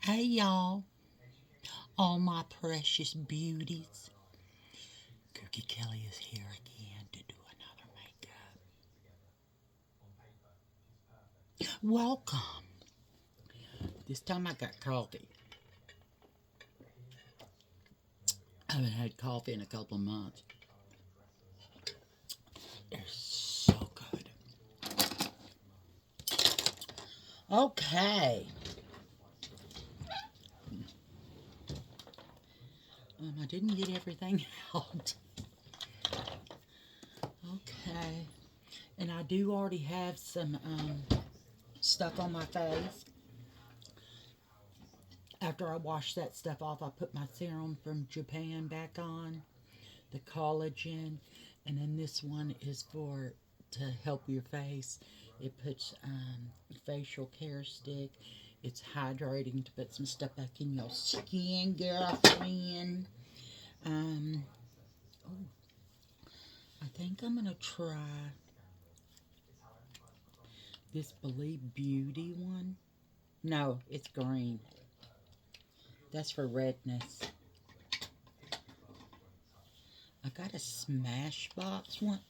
Hey y'all, all my precious beauties. Cookie Kelly is here again to do another makeup. Welcome. This time I got coffee. I haven't had coffee in a couple of months. They're so good. Okay. I didn't get everything out. Okay. And I do already have some stuff on my face. After I wash that stuff off, I put my serum from Japan back on, the collagen, and then this one is for to help your face. It puts facial care stick. It's hydrating to put some stuff back in your skin, girlfriend. Um, oh, I think I'm gonna try this Believe Beauty one. No, it's green. That's for redness. I got a Smashbox one.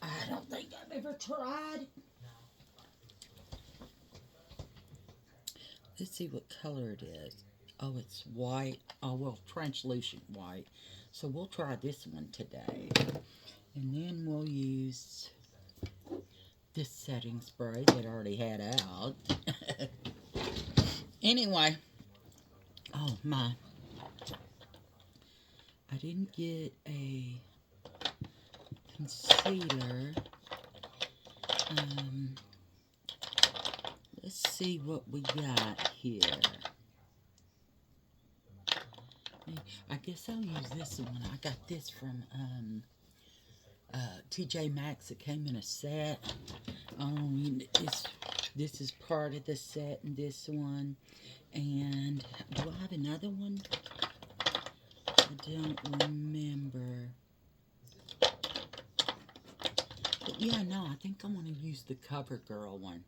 I don't think I've ever tried. Let's see what color it is. Oh, it's white. Oh, well, translucent white. So we'll try this one today. And then we'll use this setting spray that I already had out. Anyway. Oh, my. I didn't get a concealer. Let's see what we got here. I guess I'll use this one. I got this from TJ Maxx. It came in a set. This is part of the set, and this one. And do I have another one? I don't remember. But yeah, no, I think I want to use the CoverGirl one.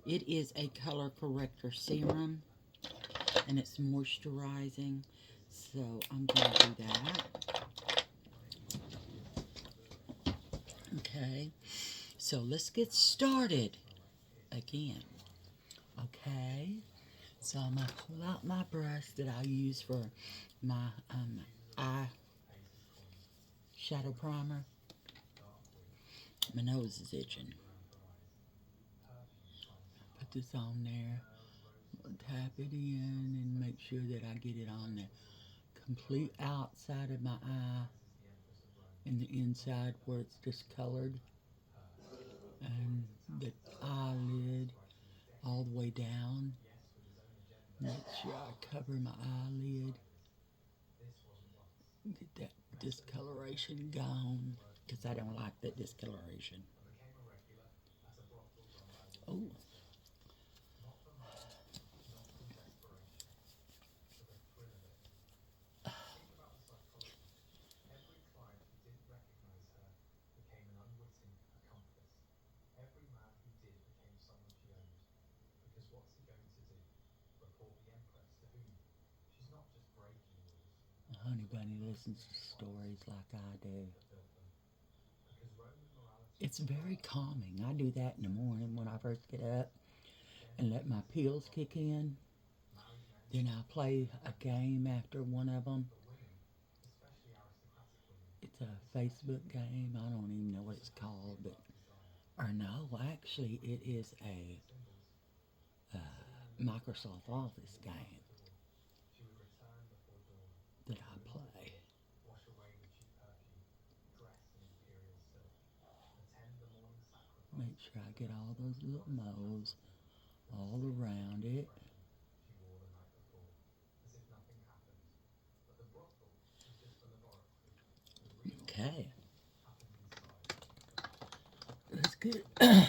It is a color corrector serum, and it's moisturizing. So I'm going to do that. Okay, so let's get started again. Okay, so I'm going to pull out my brush that I use for my eye shadow primer. My nose is itching. Put this on there. Tap it in and make sure that I get it on the complete outside of my eye and the inside where it's discolored, and the eyelid all the way down. Make sure I cover my eyelid. Get that discoloration gone, because I don't like that discoloration. Oh. Honey Bunny listens to stories like I do. It's very calming. I do that in the morning when I first get up and let my pills kick in. Then I'll play a game after one of them. It's a Facebook game. I don't even know what it's called, but or no, actually, it is a Microsoft Office game that I play. Make sure I get all those little moles all around it. Okay. That's good. You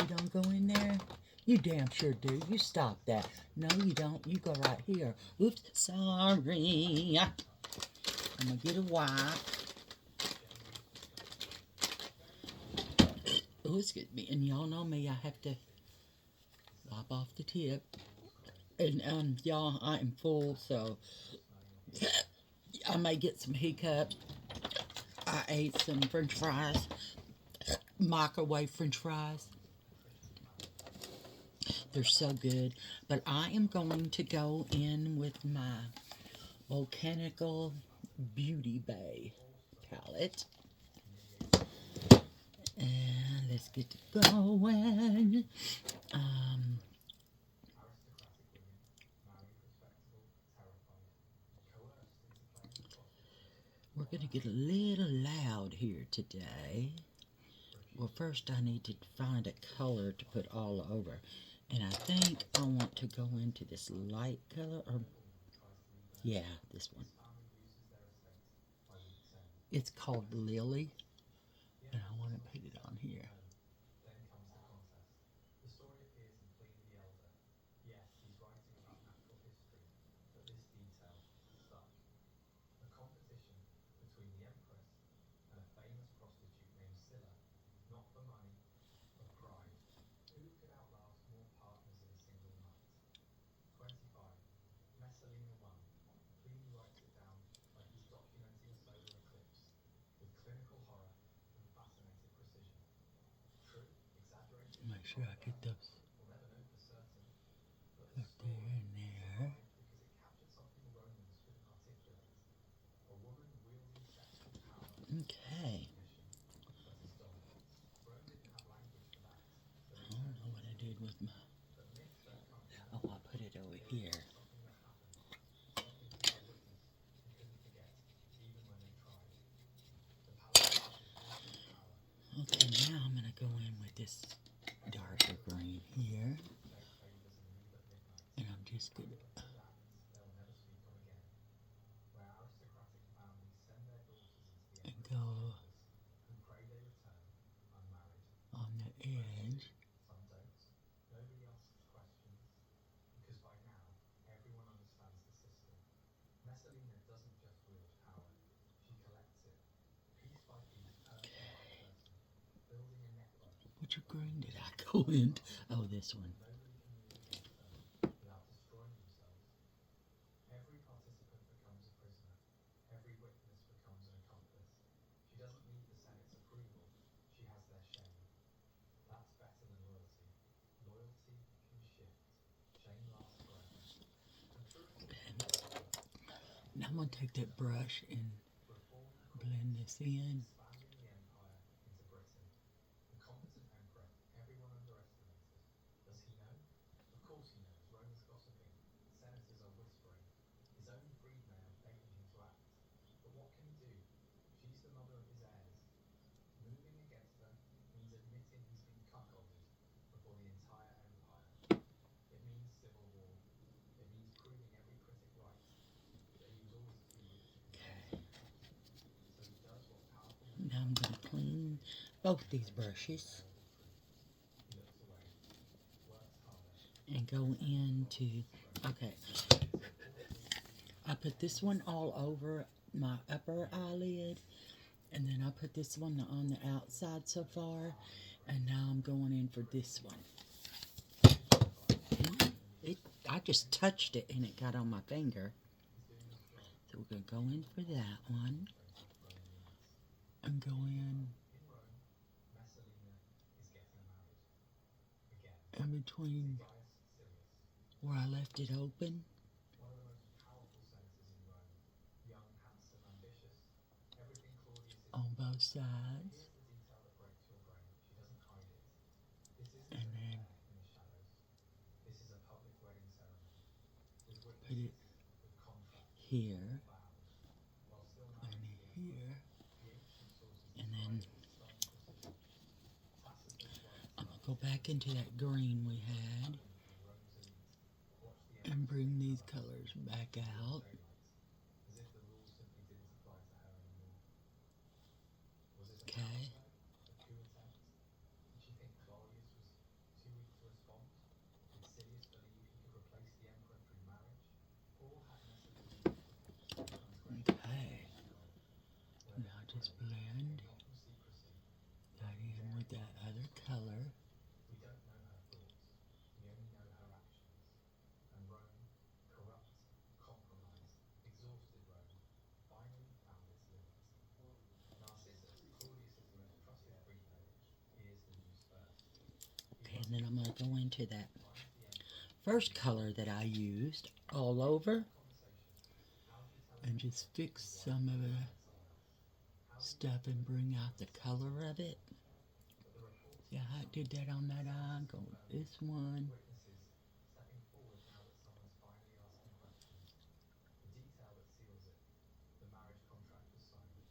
don't go in there? You damn sure do. You stop that. No, you don't. You go right here. Oops, sorry. I'm going to get a wipe. Oh, excuse me. And y'all know me, I have to lop off the tip. And y'all, I am full, so I may get some hiccups. I ate some French fries, microwave French fries. They're so good. But I am going to go in with my Volcanical Beauty Bay palette. And let's get to going. Um, we're going to get a little loud here today. Well, first I need to find a color to put all over. And I think I want to go into this light color. Or, yeah, this one. It's called Lily. And I want to put it on here. Make sure I get those up there and there. Okay. I don't know what I did with my... Oh, I put it over here. Okay, now I'm going to go in with this darker green here. And I'm just going to and go on the edge. Which green did I go into? Oh, this one. Now I'm going to take that brush and blend this in. Now I'm going to clean both these brushes and go into, okay, I put this one all over my upper eyelid, and then I put this one on the outside so far, and now I'm going in for this one. I just touched it and it got on my finger. So we're going to go in for that one and go in between where I left it open on both sides, and then put it here and here, and then I'm going to go back into that green we had and bring these colors back out. Okay. Okay. Now just blend that in with with that other color. We don't know her thoughts, we only know her actions. And Rome, corrupt, compromised, exhausted Rome, finally found its limits. Narcissus, Claudius's most trusted prefect, hears the news first. Okay, and then I'm going to go into that Finds the emperor, first color that I used all over conversation. How's he telling and just fix some of the someone else? stuff and bring out the color of it. But the reports Yeah, I did that on that eye. Go with this one. witnesses stepping forward now that someone's finally asking questions. The detail that seals it, the marriage contract was signed.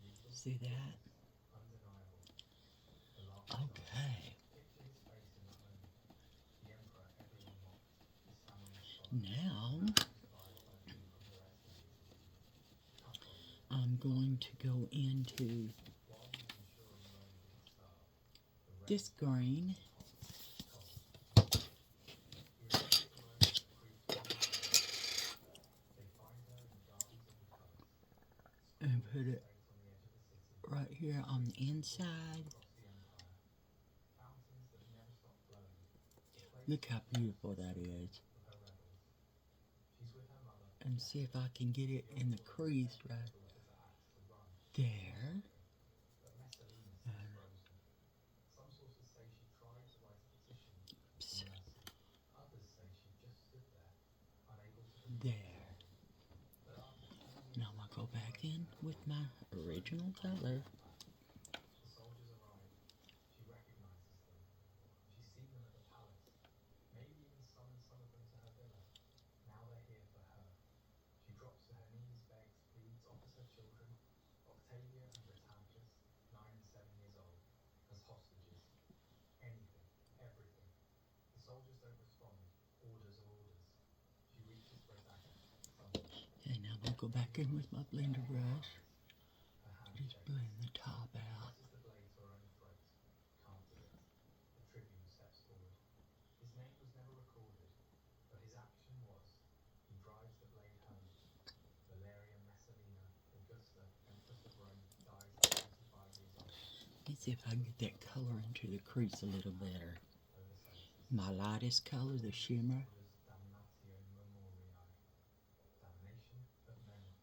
Legal, See that? undeniable. The last Okay. picture his face in that moment. The emperor everyone mocked. His family scorned. Now Crucified by the people who are estimated. Cut off. I'm going to go into While he's ensuring Rome didn't starve, the this green cold. He remembers the moment that proved to be they find her in the gardens of the palace. and put it State on the edge of the city. right here on the inside. Across the empire. Fountains that never stop flowing. The place Look how beautiful that is. of her rebels. She's with her mother. And see if I can get it in the crease right Daughters are asked to run. there. But Messalina seems frozen. Some sources say she tried to write a petition Oops. for mercy. Others say she just stood there, unable to believe. There. But after 10 years, Now I'll go back in with my original color. the soldiers arrive. She recognizes them. She's seen them at the palace. Maybe even summoned some of them to her villa. Now they're here for her. She drops to her knees, begs, pleads, offers her children, Octavia and Britannicus, 9 and 7 years old, as hostages. Anything, everything. The soldiers don't respond. Orders are orders. She reaches for a dagger. Someone. Okay, now we'll go back in with my blender brush. Her hand Just shakes. blend the top out. Presses the blade to her own throat. Can't do it. The tribune steps forward. His name was never recorded, but his action was. He drives the blade home. Valeria Messalina Augusta, Empress of Rome, dies at 25 years old. Let me see if I can get that color into the crease a little better. Over sentences. My lightest color, the shimmer. Orders damnatio memoriae. Damnation of memory.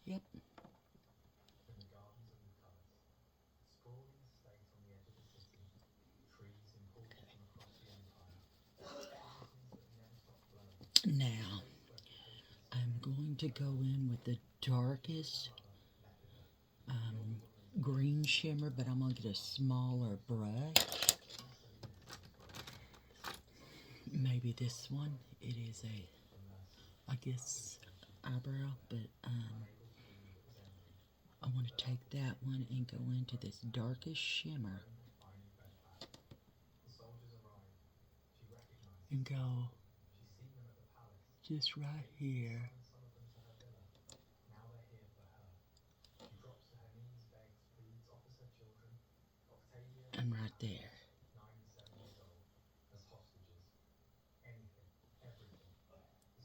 Yep. In the gardens of the palace. Sprawling estate on the edge of the city. Trees imported from across the empire. Fountains that never stop flowing. Now I'm going to go in with the darkest green shimmer, but I'm going to get a smaller brush. Maybe this one. It is a, I guess, eyebrow, but I want to take that one and go into this darkest shimmer and go just right here. And right there.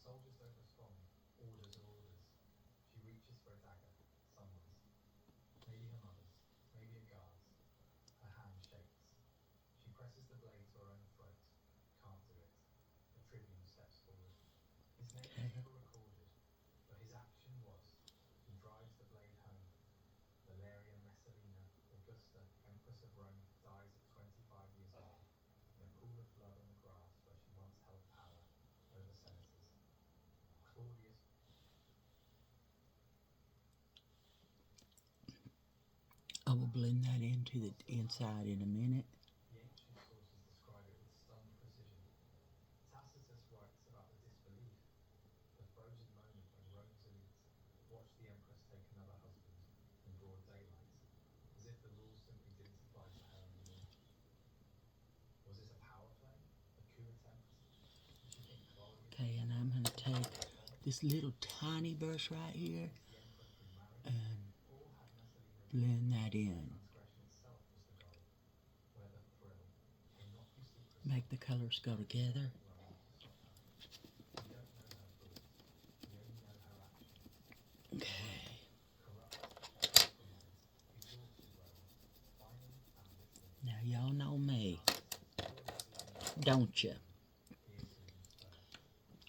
Soldiers don't respond. Orders are orders. She reaches for a dagger. Someone's. Maybe her mother's. Maybe a guard's. Her hand shakes. She presses the blade to her own throat. Can't do it. The tribune steps forward. His name was never recorded, but his action was. He drives the blade home. Valeria Messalina Augusta, Empress of Rome, dies at 25 years old in a pool of blood on the grass where she once held power over senators. Claudius. I will blend that into the inside in a minute. The ancient sources describe it with stunned precision. Tacitus writes about the disbelief, the frozen moment when Rome's elite watched the empress take another husband in broad daylight, as if the rules simply didn't apply to her anymore. Was it a power play? A coup attempt? Did she think Claudius Okay, and I'm going to take this little tiny brush right here the emperor through marriage? and Or had Messalina blend that in. transgression itself was the goal? Where the thrill, a knocky secrecy, Make the colors go together. Rome to stop her. We don't know her thoughts. We only know her actions. Okay. don't you?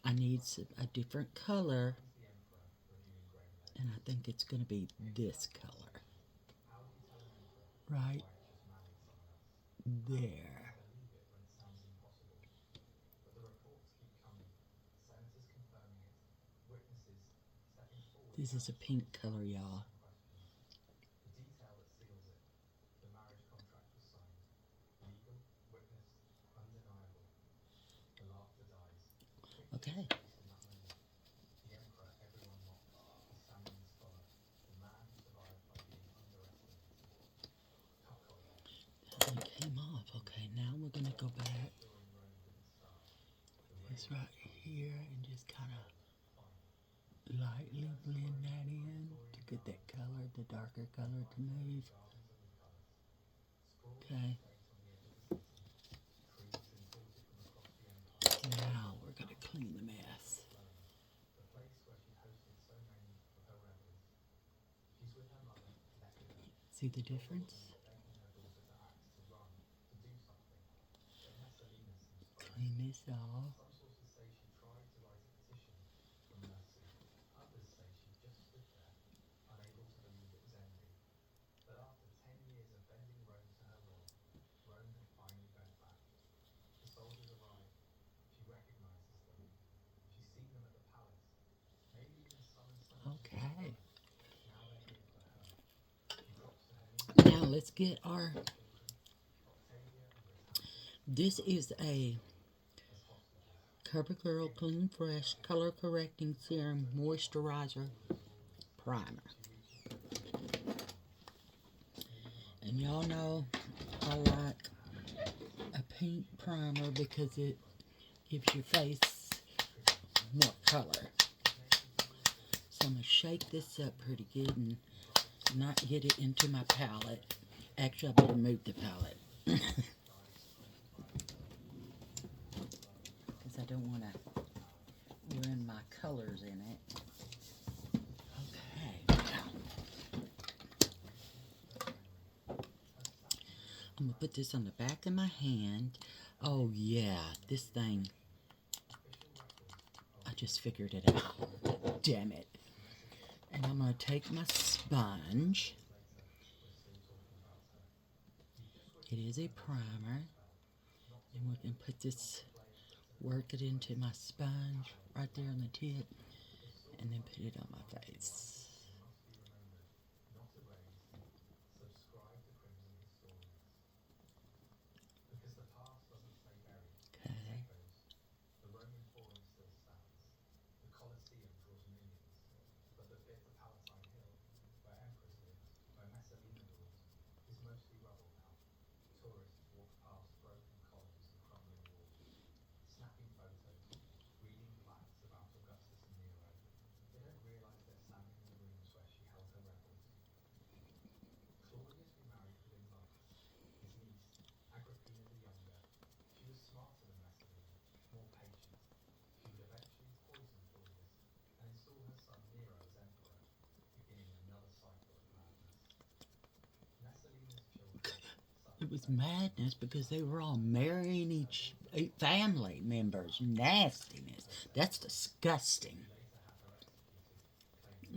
I need a different color, and I think it's going to be this color. Right there. But the reports keep coming. Senators confirming it. Witnesses stepping forward. This is a pink color, y'all. Questions. The detail that seals it. The marriage contract was signed. Legal, witness, undeniable. The laughter dies. Okay. In that moment, the emperor everyone mocked, is standing scholar. The man who survived by being underestimated. Cuckold. It came off. Okay, now we're going to go back. It's right here and just kind of lightly blend that in to get that color, the darker color to move. Okay. Now we're going to clean the mess. The place where she hosted so many of her revelers. She's with her mother, Lepida, See the difference? begging her daughter to act, to run, to do something. But Messalina seems fine. Clean this off. Some sources say she tried to write a petition for mercy. Others say she just stood there, unable to believe it was ending. But after 10 years of bending Rome to her will, Rome had finally bent back. The soldiers arrive. She recognizes them. She's seen them at the palace. Maybe even summoned someone. Okay. Now they're here for her. She drops to her knees. Now let's get our. This is a CoverGirl Clean Fresh Color Correcting Serum Moisturizer Primer. And y'all know I like a pink primer because it gives your face more color. So I'm going to shake this up pretty good and not get it into my palette. Actually, I better move the palette. Because I don't want to ruin my colors in it. Okay, now I'm going to put this on the back of my hand. Oh yeah, this thing, I just figured it out. Damn it. And I'm going to take my sponge. It is a primer. And we can put this, work it into my sponge right there on the tip. And then put it on my face. Subscribe to Crimson Historians. Because the past doesn't stay buried. Okay. The Roman Forum still stands. The Colosseum draws millions. But the bit of Palatine Hill, where emperors lived, where Messalina ruled, is mostly rubble now. Tourists walk past broken columns and crumbling walls, snapping photos, reading plaques about Augustus and Nero. They don't realize they're standing in the rooms where she held her revels. Claudius remarried within months. His niece, Agrippina the Younger, she was smarter than Messalina, more patient. She would eventually poison Claudius and install her son Nero as emperor, beginning another cycle of madness. Messalina's children. It was madness because they were all marrying each family members. Nastiness. That's disgusting.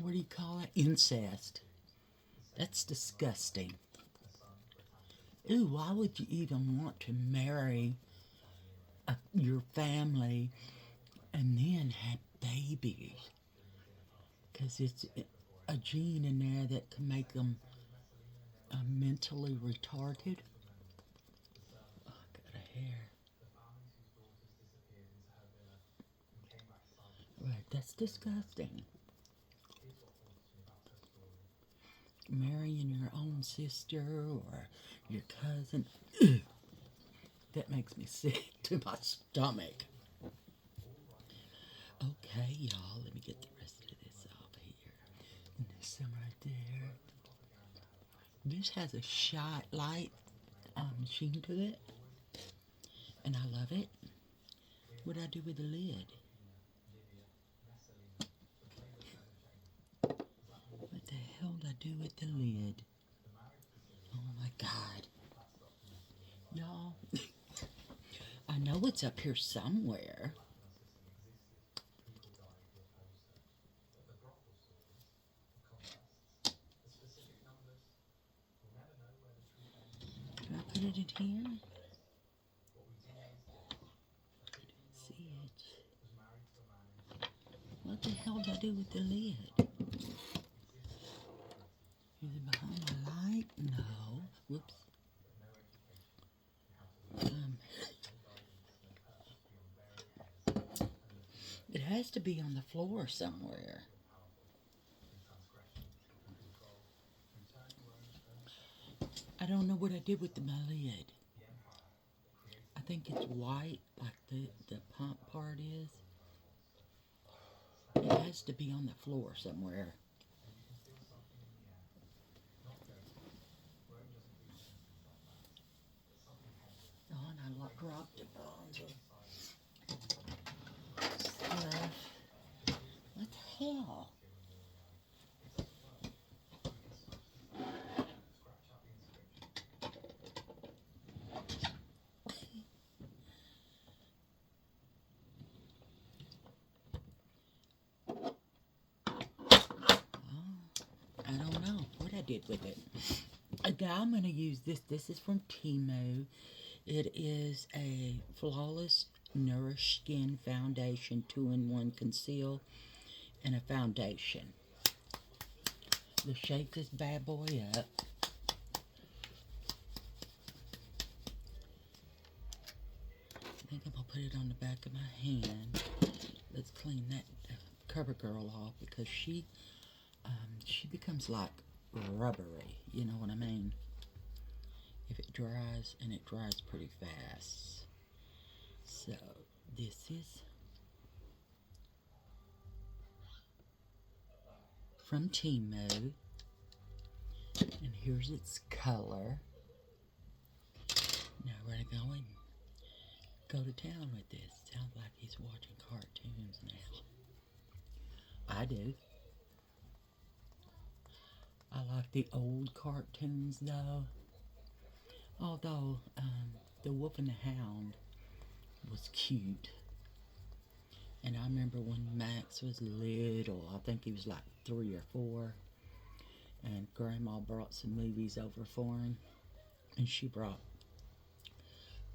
What do you call it? Incest. That's disgusting. Ooh, why would you even want to marry your family and then have babies? Because it's a gene in there that can make them mentally retarded. Oh, I got a hair. Right, that's disgusting. Marrying your own sister or your cousin. Ugh. That makes me sick to my stomach. Okay, y'all, let me get the rest of this off here. And there's some right there. This has a shot light sheen to it. And I love it. What do I do with the lid? What the hell do I do with the lid? Oh my God. Y'all, I know it's up here somewhere. People died who opposed her. But the brothel stories, the conquests, the specific numbers, we'll never know where the true end Do I put it in here? What we do know is this. A 15-year-old See girl it. was married to a man in Germany. What the hell do I do with the lid? Existed in poverty, Is it behind my light? No. Whoops. but no education in how to live, Um, no guidance, no purpose beyond bearing heads and looking at it has to be on the floor somewhere. feel powerful through transgression, through control, through turning own steps I don't know what I did with my lid. the empire that created I think it's white, like the pump part is. It has to be on the floor somewhere. and you can feel something in the air. Not ghosts. Rome doesn't believe in things like that. But something heavier. Oh, and I dropped the bones of Inside stuff. What the hell? scratch out the inscription. I don't know what I did with it. Now I'm going to use this. This is from Timo. It is a Flawless Nourish Skin Foundation 2-in-1 Conceal and a foundation. Let's shake this bad boy up. I think I'm going to put it on the back of my hand. Let's clean that cover girl off because she becomes like rubbery, you know what I mean? If it dries, and it dries pretty fast. So this is from Timo, and here's its color. Now we're gonna go to town with this. Sounds like he's watching cartoons now. I do. I like the old cartoons though. Although the Wolf and the Hound was cute. And I remember when Max was little, I think he was like 3 or 4, and Grandma brought some movies over for him, and she brought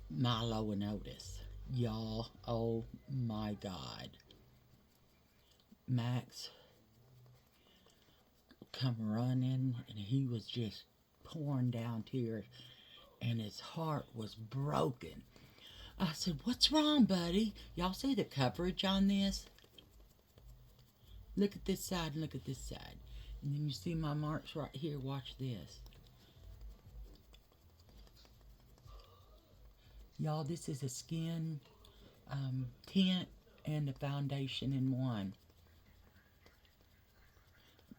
Milo and Otis. Y'all, oh my God. Max come running, and he was just pouring down tears, and his heart was broken. I said, "What's wrong, buddy?" Y'all see the coverage on this? Look at this side and look at this side. And then you see my marks right here. Watch this. Y'all, this is a skin tint and a foundation in one.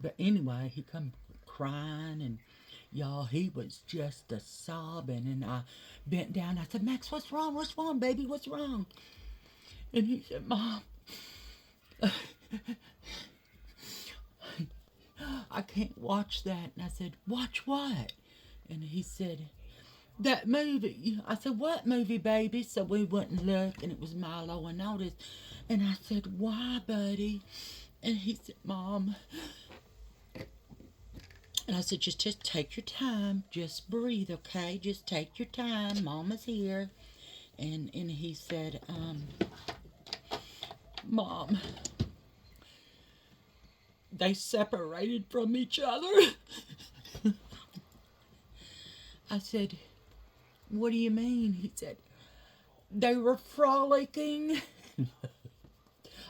But anyway, he come crying, and y'all, he was just a sobbing, and I bent down. I said, "Max, what's wrong? What's wrong, baby? What's wrong?" And he said, "Mom, I can't watch that." And I said, "Watch what?" And he said, "That movie." I said, "What movie, baby?" So we went and looked, and it was Milo and Otis. And I said, "Why, buddy?" And he said, "Mom." And I said, just take your time. Just breathe, okay? Just take your time. Mama's here. And he said, "Mom, they separated from each other." I said, "What do you mean?" He said, "They were frolicking."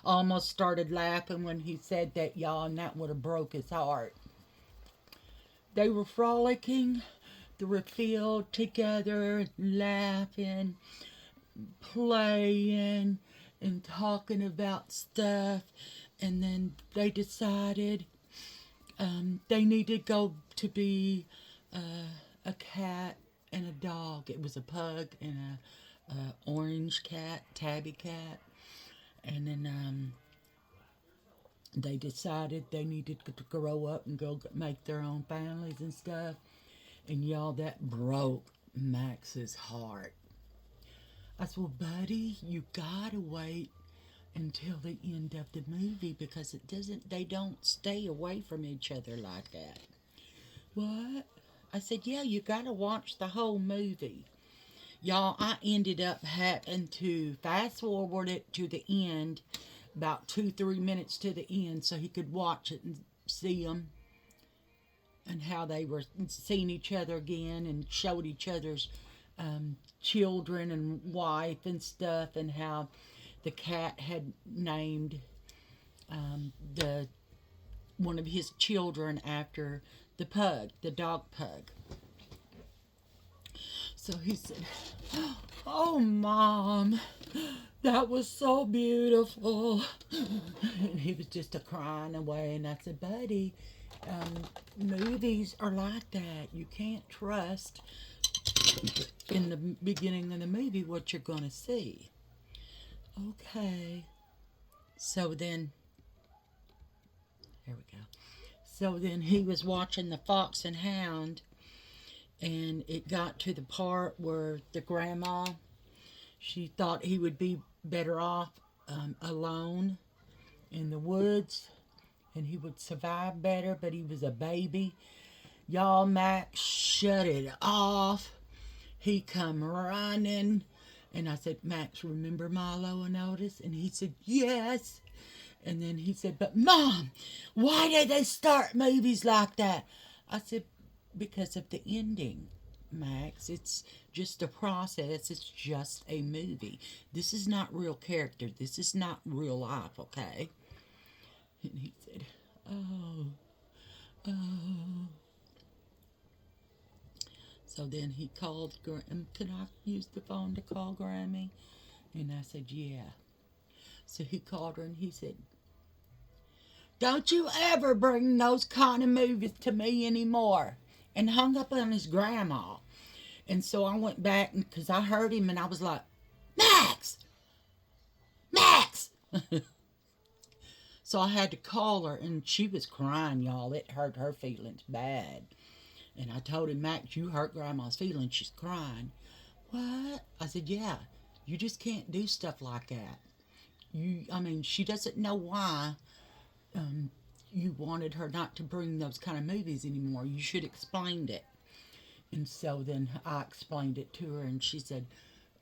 Almost started laughing when he said that, y'all, and that would have broke his heart. They were frolicking through a field together, laughing, playing, and talking about stuff. And then they decided they needed to go to be a cat and a dog. It was a pug and a orange cat, tabby cat. And then they decided they needed to grow up and go make their own families and stuff. And y'all, that broke Max's heart. I said, well, buddy, you gotta wait until the end of the movie because they don't stay away from each other like that. What? I said, yeah, you gotta watch the whole movie. Y'all, I ended up having to fast forward it to the end, about 2, 3 minutes to the end, so he could watch it and see them and how they were seeing each other again and showed each other's children and wife and stuff, and how the cat had named the one of his children after the pug, the dog pug. So he said, "Oh, Mom, that was so beautiful." And he was just a crying away. And I said, "Buddy, movies are like that. You can't trust in the beginning of the movie what you're going to see." Okay. So then, there we go. So then he was watching The Fox and Hound, and it got to the part where the grandma, she thought he would be better off alone in the woods and he would survive better, but he was a baby. Y'all, Max shut it off. He come running, and I said, "Max, remember Milo and Otis?" And he said, "Yes." And then he said, "But Mom, why did they start movies like that?" I said, "Because of the ending, Max. It's just a process. It's just a movie. This is not real character. This is not real life, okay?" And he said, "Oh, oh." So then he called, "Can I use the phone to call Grammy?" And I said, "Yeah." So he called her and he said, "Don't you ever bring those kind of movies to me anymore." And hung up on his grandma. And so I went back because I heard him and I was like, "Max! Max!" So I had to call her and she was crying, y'all. It hurt her feelings bad. And I told him, "Max, you hurt Grandma's feelings. She's crying." "What?" I said, "Yeah, you just can't do stuff like that. I mean, she doesn't know why you wanted her not to bring those kind of movies anymore. You should explain it." And so then I explained it to her, and she said,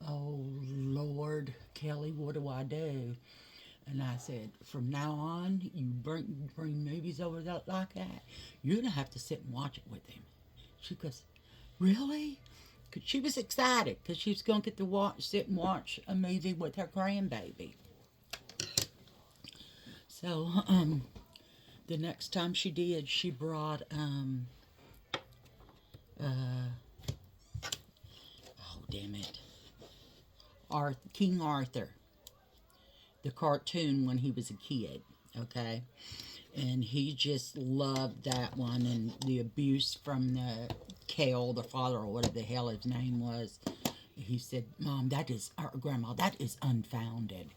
"Oh, Lord, Kelly, what do I do?" And I said, "From now on, you bring movies over like that, you're going to have to sit and watch it with him." She goes, "Really?" Cause she was excited because she was going to get to sit and watch a movie with her grandbaby. So the next time she did, she brought oh damn it, King Arthur, the cartoon when he was a kid. Okay, and he just loved that one, and the abuse from the Kel, the father, or whatever the hell his name was. He said, "Mom, that is, or Grandma, that is unfounded."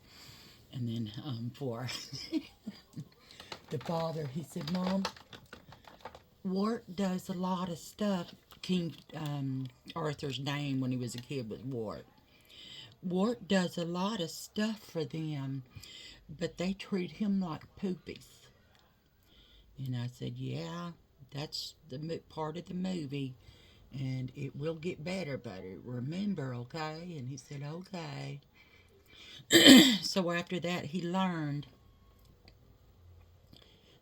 And then for the father, he said, "Mom, Wart does a lot of stuff." King Arthur's name when he was a kid was Wart. "Wart does a lot of stuff for them, but they treat him like poopies." And I said, "Yeah, that's the part of the movie, and it will get better, but remember, okay?" And he said, "Okay." So after that, he learned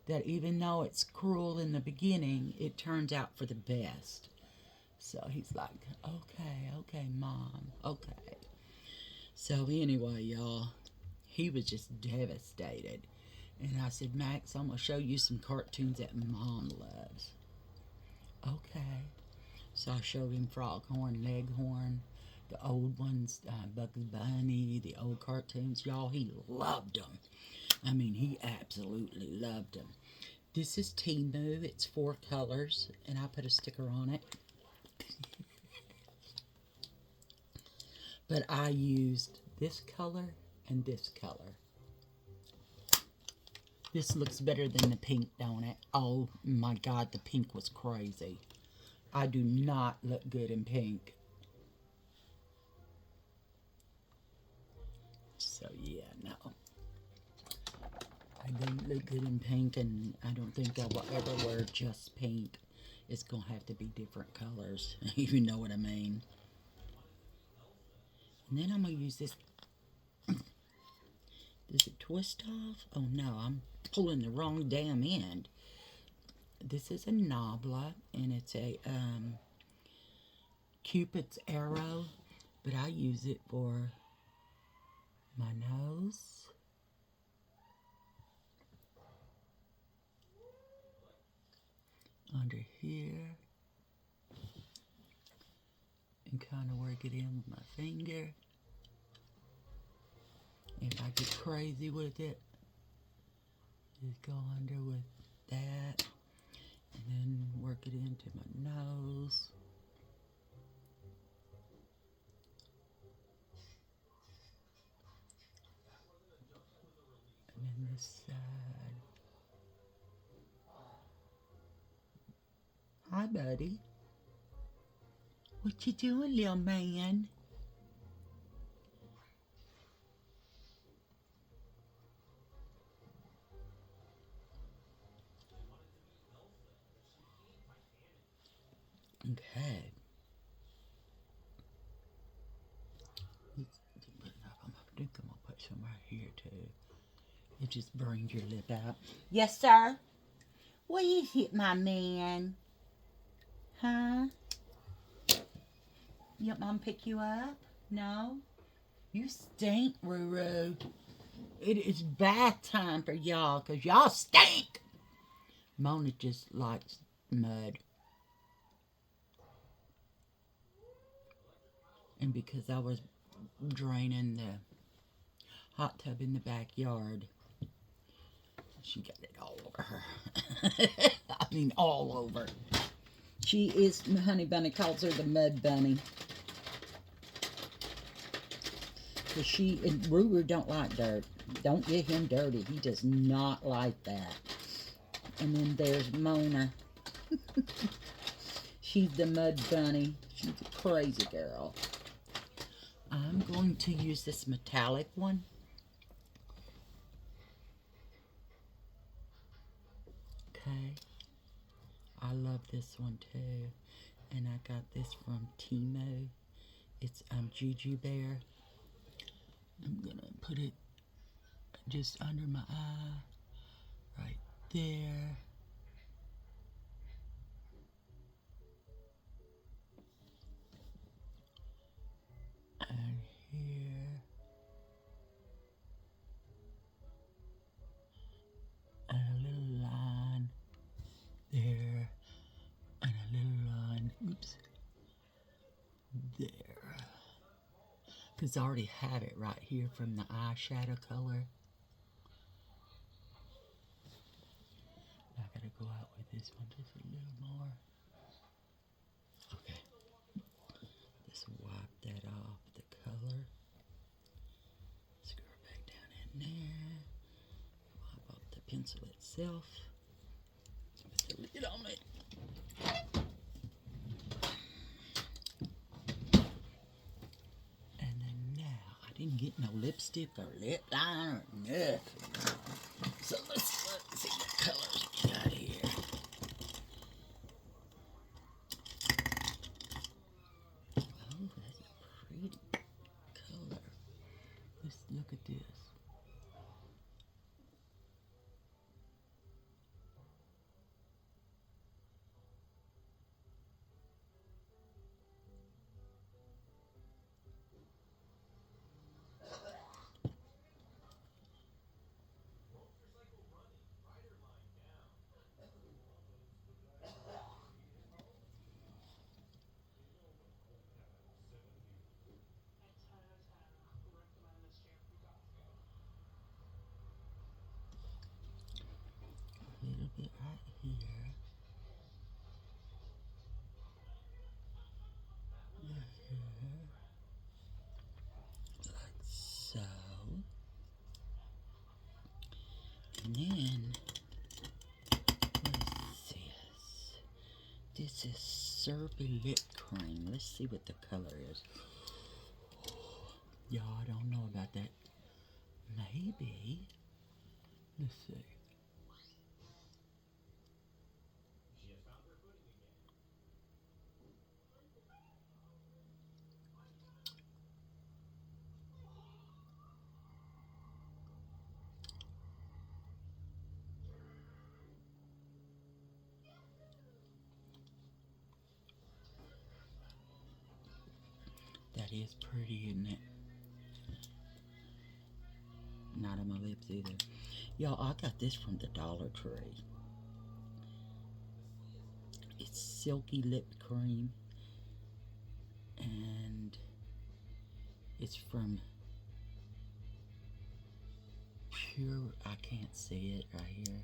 that even though it's cruel in the beginning, it turns out for the best. So he's like, "Okay, okay, Mom, okay." So anyway, y'all, he was just devastated. And I said, "Max, I'm going to show you some cartoons that Mom loves." "Okay." So I showed him Froghorn, Leghorn, the old ones, Bugs Bunny, the old cartoons. Y'all, he loved them. I mean, he absolutely loved them. This is Timu. It's 4 colors, and I put a sticker on it. But I used this color and this color. This looks better than the pink, don't it? Oh my God, the pink was crazy. I do not look good in pink. So yeah, no. I don't look good in pink, and I don't think I will ever wear just pink. It's gonna have to be different colors. You know what I mean. And then I'm gonna use this. Does it twist off? Oh no, I'm pulling the wrong damn end. This is a Nabla, and it's a Cupid's arrow, but I use it for my nose, under here, and kind of work it in with my finger. If I get crazy with it, just go under with that, and then work it into my nose. And then this side. Hi, buddy. What you doing, little man? Okay. I think I'm gonna put some right here too. It just brings your lip out. Yes, sir. What is it, my man? Huh? You want Mom to pick you up? No? You stink, Ruru. It is bath time for y'all, because y'all stink. Mona just likes mud. And because I was draining the hot tub in the backyard, she got it all over her. I mean, all over. She is, Honey Bunny calls her the mud bunny. Because she, and Ruru don't like dirt. Don't get him dirty. He does not like that. And then there's Mona. She's the mud bunny. She's a crazy girl. I'm going to use this metallic one. Okay. I love this one too. And I got this from Timo. It's Juju Bear. I'm gonna put it just under my eye, right there. And here. And a little line there. And a little line, oops, there. Because I already have it right here from the eyeshadow color. I gotta go out with this one just a little more. Okay. Just wipe that off the color. Screw it back down in there. Wipe off the pencil itself. Put the lid on it. And then now, I didn't get no lipstick or lip liner or nothing. So let's see what colors we got here. Oh, that's a pretty color. Let's look at this. A little bit right here. Like so. And then, what is this? This is Syrupy Lip Cream. Let's see what the color is. Y'all, I don't know about that. Maybe. Let's see. That is pretty, isn't it? Not on my lips either. Y'all, I got this from the Dollar Tree. It's silky lip cream. And it's from Pure. I can't see it right here.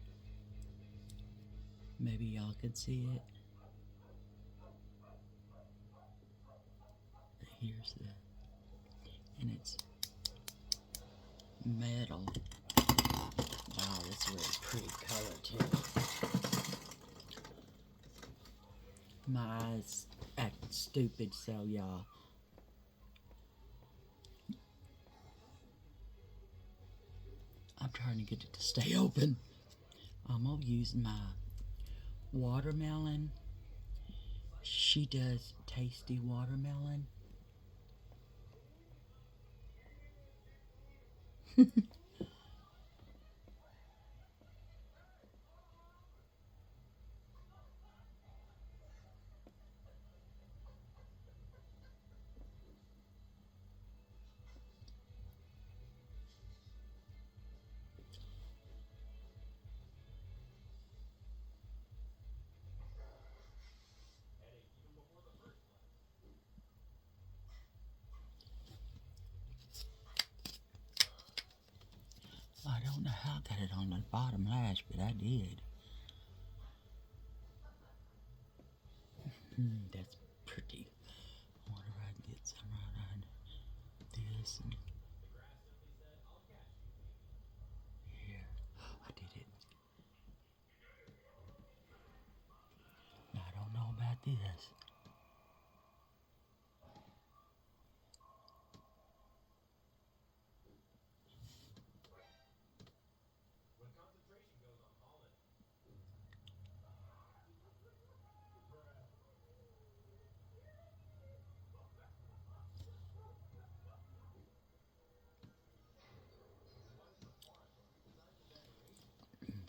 Maybe y'all can see it. Here's the, and it's metal. Wow, that's a really pretty color too. My eyes act stupid, so y'all. I'm trying to get it to stay open. I'm gonna use my watermelon. She does tasty watermelon. I don't know how I got it on the bottom lash, but I did. That's pretty. I wonder if I can get some right on this and here. I did it. Now, I don't know about this.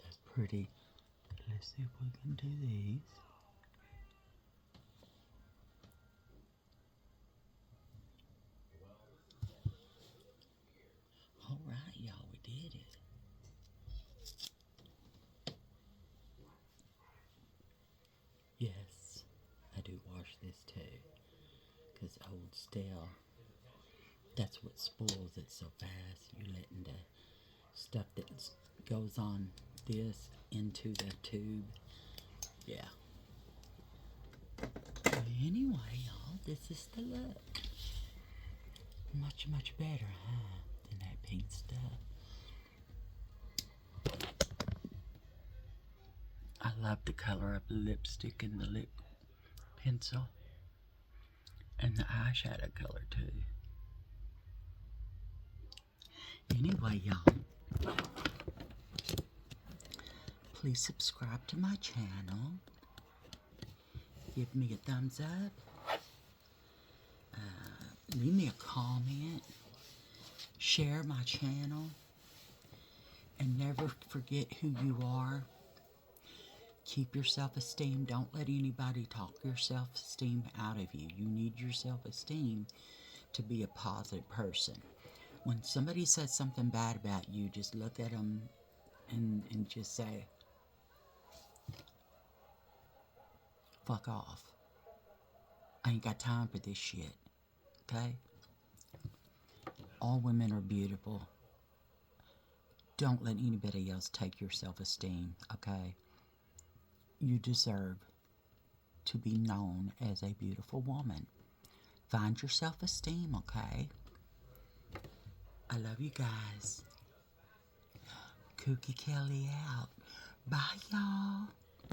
That's pretty. Let's see if we can do these. All right, y'all, we did it. Yes, I do wash this too, because old stale, that's what spoils it so fast. You're letting the stuff that goes on this into the tube. Yeah. Anyway, y'all, this is the look. Much, much better, huh, than that pink stuff. I love the color of the lipstick and the lip pencil. And the eyeshadow color, too. Anyway, y'all, please subscribe to my channel. Give me a thumbs up. Leave me a comment. Share my channel. And never forget who you are. Keep your self-esteem. Don't let anybody talk your self-esteem out of you. You need your self-esteem to be a positive person. When somebody says something bad about you, just look at them and just say, fuck off. I ain't got time for this shit. Okay? All women are beautiful. Don't let anybody else take your self-esteem, okay? You deserve to be known as a beautiful woman. Find your self-esteem, okay? I love you guys. Kooky Kelly out. Bye, y'all.